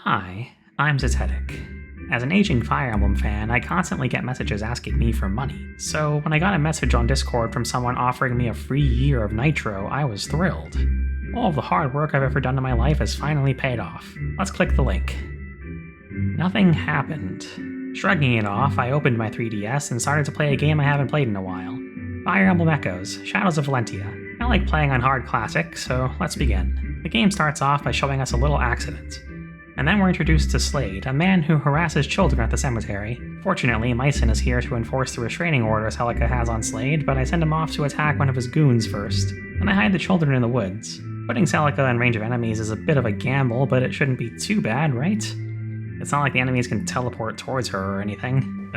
Hi, I'm Zetetic. As an aging Fire Emblem fan, I constantly get messages asking me for money, so when I got a message on Discord from someone offering me a free year of Nitro, I was thrilled. All of the hard work I've ever done in my life has finally paid off. Let's click the link. Nothing happened. Shrugging it off, I opened my 3DS and started to play a game I haven't played in a while. Fire Emblem Echoes, Shadows of Valentia. I like playing on hard classic, so let's begin. The game starts off by showing us a little accident. And then we're introduced to Slade, a man who harasses children at the cemetery. Fortunately, Mycen is here to enforce the restraining order Celica has on Slade, but I send him off to attack one of his goons first. Then I hide the children in the woods. Putting Celica in range of enemies is a bit of a gamble, but it shouldn't be too bad, right? It's not like the enemies can teleport towards her or anything.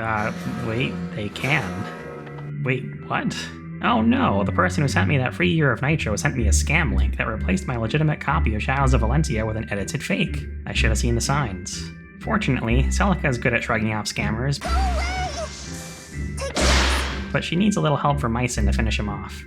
Wait, they can. Wait, what? Oh no, the person who sent me that free year of Nitro sent me a scam link that replaced my legitimate copy of Shadows of Valentia with an edited fake. I should have seen the signs. Fortunately, Celica is good at shrugging off scammers, but she needs a little help from Mycen to finish him off.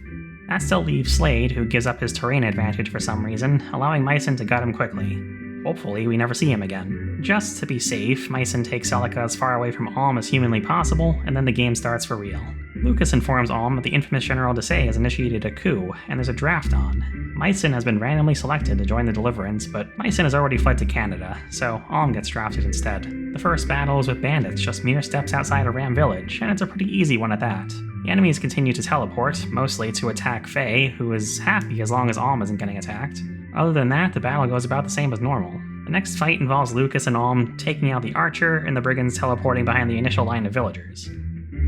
That still leaves Slade, who gives up his terrain advantage for some reason, allowing Mycen to gut him quickly. Hopefully, we never see him again. Just to be safe, Mycen takes Celica as far away from Alm as humanly possible, and then the game starts for real. Lucas informs Alm that the infamous General Desaix has initiated a coup, and there's a draft on. Mycen has been randomly selected to join the Deliverance, but Mycen has already fled to Canada, so Alm gets drafted instead. The first battle is with bandits just mere steps outside of Ram Village, and it's a pretty easy one at that. The enemies continue to teleport, mostly to attack Faye, who is happy as long as Alm isn't getting attacked. Other than that, the battle goes about the same as normal. The next fight involves Lucas and Alm taking out the archer and the brigands teleporting behind the initial line of villagers.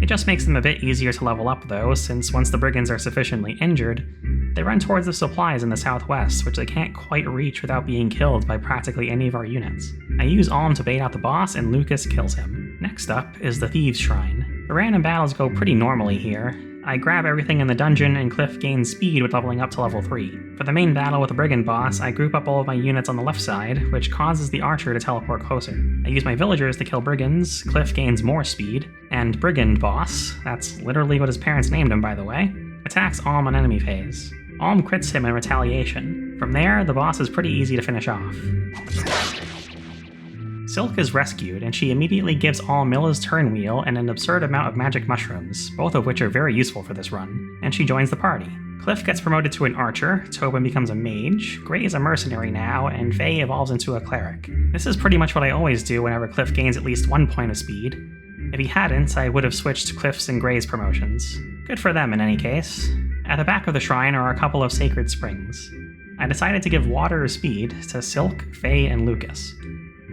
It just makes them a bit easier to level up though, since once the brigands are sufficiently injured, they run towards the supplies in the southwest, which they can't quite reach without being killed by practically any of our units. I use Alm to bait out the boss and Lucas kills him. Next up is the Thieves' Shrine. The random battles go pretty normally here. I grab everything in the dungeon and Cliff gains speed with leveling up to level 3. For the main battle with the Brigand boss, I group up all of my units on the left side, which causes the archer to teleport closer. I use my villagers to kill brigands, Cliff gains more speed, and Brigand boss, that's literally what his parents named him by the way, attacks Alm on enemy phase. Alm crits him in retaliation. From there, the boss is pretty easy to finish off. Silk is rescued, and she immediately gives Alm Milla's turn wheel and an absurd amount of magic mushrooms, both of which are very useful for this run, and she joins the party. Cliff gets promoted to an archer, Tobin becomes a mage, Gray is a mercenary now, and Faye evolves into a cleric. This is pretty much what I always do whenever Cliff gains at least 1 point of speed. If he hadn't, I would have switched to Cliff's and Gray's promotions. Good for them in any case. At the back of the shrine are a couple of sacred springs. I decided to give water or speed to Silk, Faye, and Lucas.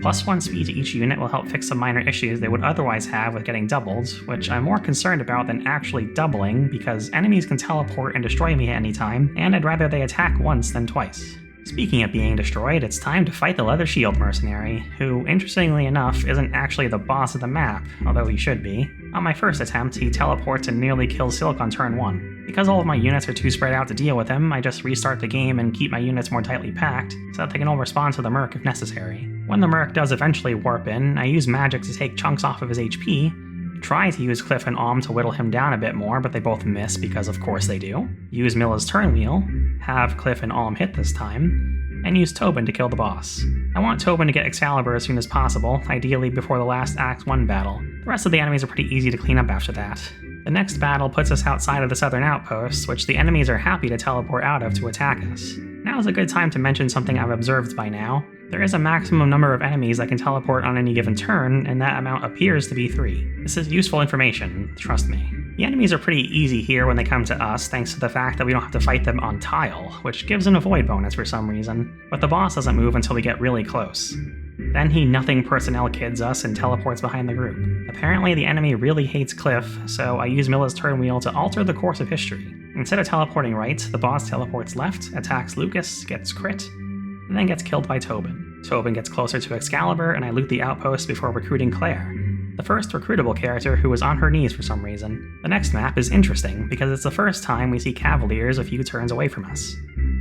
+1 speed to each unit will help fix some minor issues they would otherwise have with getting doubled, which I'm more concerned about than actually doubling because enemies can teleport and destroy me at any time, and I'd rather they attack once than twice. Speaking of being destroyed, it's time to fight the Leather Shield mercenary, who, interestingly enough, isn't actually the boss of the map, although he should be. On my first attempt, he teleports and nearly kills Silk on turn 1. Because all of my units are too spread out to deal with him, I just restart the game and keep my units more tightly packed, so that they can all respond to the Merc if necessary. When the Merc does eventually warp in, I use magic to take chunks off of his HP, try to use Cliff and Alm to whittle him down a bit more, but they both miss because of course they do, use Milla's turn wheel, have Cliff and Alm hit this time, and use Tobin to kill the boss. I want Tobin to get Excalibur as soon as possible, ideally before the last Act 1 battle. The rest of the enemies are pretty easy to clean up after that. The next battle puts us outside of the southern outposts, which the enemies are happy to teleport out of to attack us. Now is a good time to mention something I've observed by now. There is a maximum number of enemies that can teleport on any given turn, and that amount appears to be 3. This is useful information, trust me. The enemies are pretty easy here when they come to us, thanks to the fact that we don't have to fight them on tile, which gives an avoid bonus for some reason, but the boss doesn't move until we get really close. Then he nothing personnel kids us and teleports behind the group. Apparently the enemy really hates Cliff, so I use Milla's turn wheel to alter the course of history. Instead of teleporting right, the boss teleports left, attacks Lucas, gets crit, and then gets killed by Tobin. Tobin gets closer to Excalibur, and I loot the outpost before recruiting Claire, the first recruitable character who was on her knees for some reason. The next map is interesting, because it's the first time we see Cavaliers a few turns away from us.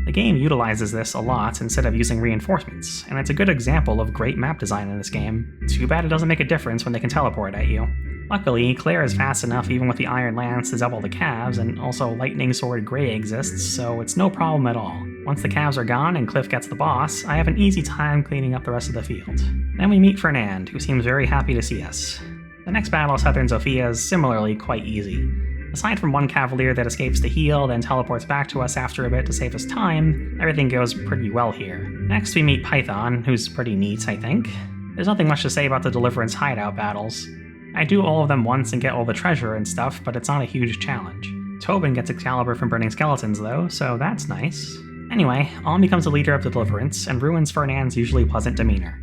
The game utilizes this a lot instead of using reinforcements, and it's a good example of great map design in this game. Too bad it doesn't make a difference when they can teleport at you. Luckily, Claire is fast enough even with the Iron Lance to double the calves, and also Lightning Sword Grey exists, so it's no problem at all. Once the calves are gone and Cliff gets the boss, I have an easy time cleaning up the rest of the field. Then we meet Fernand, who seems very happy to see us. The next battle of Southern Sophia is similarly quite easy. Aside from one Cavalier that escapes to heal, then teleports back to us after a bit to save us time, everything goes pretty well here. Next we meet Python, who's pretty neat, I think. There's nothing much to say about the Deliverance hideout battles. I do all of them once and get all the treasure and stuff, but it's not a huge challenge. Tobin gets Excalibur from burning skeletons though, so that's nice. Anyway, Alm becomes the leader of the Deliverance, and ruins Fernand's usually pleasant demeanor.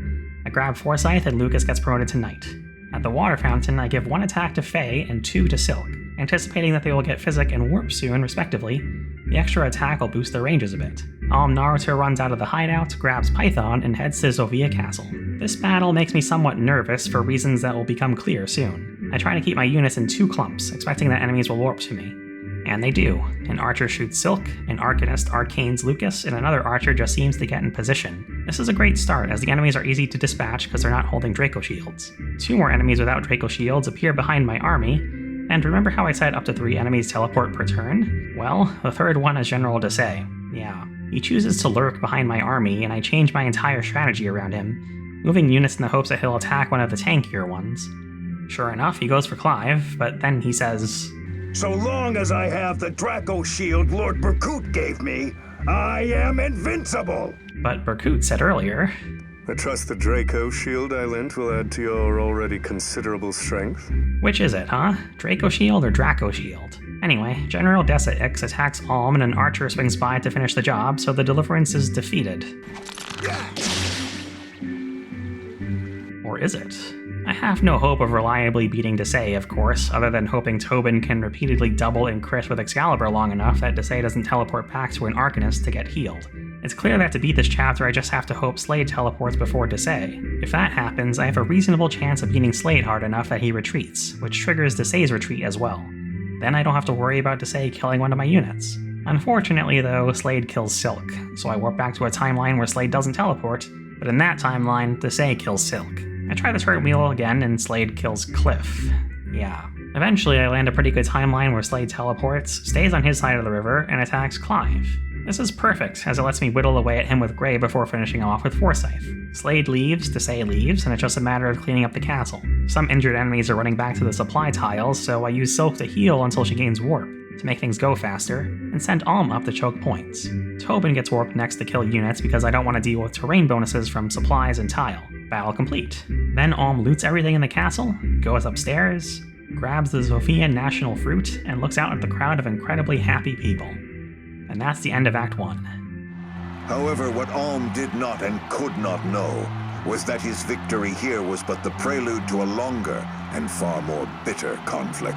I grab Forsyth and Lucas gets promoted to Knight. At the water fountain, I give 1 attack to Faye and 2 to Silk, anticipating that they will get Physic and Warp soon, respectively. The extra attack will boost their ranges a bit. Alm Naruto runs out of the hideout, grabs Python, and heads to Zofia Castle. This battle makes me somewhat nervous for reasons that will become clear soon. I try to keep my units in 2 clumps, expecting that enemies will warp to me. And they do. An archer shoots Silk, an arcanist arcanes Lucas, and another archer just seems to get in position. This is a great start, as the enemies are easy to dispatch because they're not holding Draco Shields. 2 more enemies without Draco Shields appear behind my army, and remember how I said up to 3 enemies teleport per turn? Well, the 3rd one is General Desaix. Yeah. He chooses to lurk behind my army, and I change my entire strategy around him, moving units in the hopes that he'll attack one of the tankier ones. Sure enough, he goes for Clive, but then he says, "So long as I have the Draco shield Lord Berkut gave me, I am invincible!" But Berkut said earlier, "I trust the Draco shield I lent will add to your already considerable strength." Which is it, huh? Draco Shield or Draco Shield? Anyway, General Desaix attacks Alm and an archer swings by to finish the job, so the Deliverance is defeated. Or is it? I have no hope of reliably beating Desaix, of course, other than hoping Tobin can repeatedly double and crit with Excalibur long enough that Desaix doesn't teleport back to an Arcanist to get healed. It's clear that to beat this chapter I just have to hope Slade teleports before Desaix. If that happens, I have a reasonable chance of beating Slade hard enough that he retreats, which triggers Desaix's retreat as well. Then I don't have to worry about Desaix killing one of my units. Unfortunately though, Slade kills Silk, so I warp back to a timeline where Slade doesn't teleport, but in that timeline, Desaix kills Silk. I try the turret wheel again and Slade kills Cliff. Yeah. Eventually I land a pretty good timeline where Slade teleports, stays on his side of the river, and attacks Clive. This is perfect, as it lets me whittle away at him with Grey before finishing him off with Forsyth. Slade leaves, Desaix leaves, and it's just a matter of cleaning up the castle. Some injured enemies are running back to the supply tiles, so I use Silk to heal until she gains Warp, to make things go faster, and send Alm up to choke points. Tobin gets warped next to kill units because I don't want to deal with terrain bonuses from supplies and tile. Battle complete. Then Alm loots everything in the castle, goes upstairs, grabs the Zofia National Fruit, and looks out at the crowd of incredibly happy people. And that's the end of Act 1. However, what Alm did not and could not know was that his victory here was but the prelude to a longer and far more bitter conflict.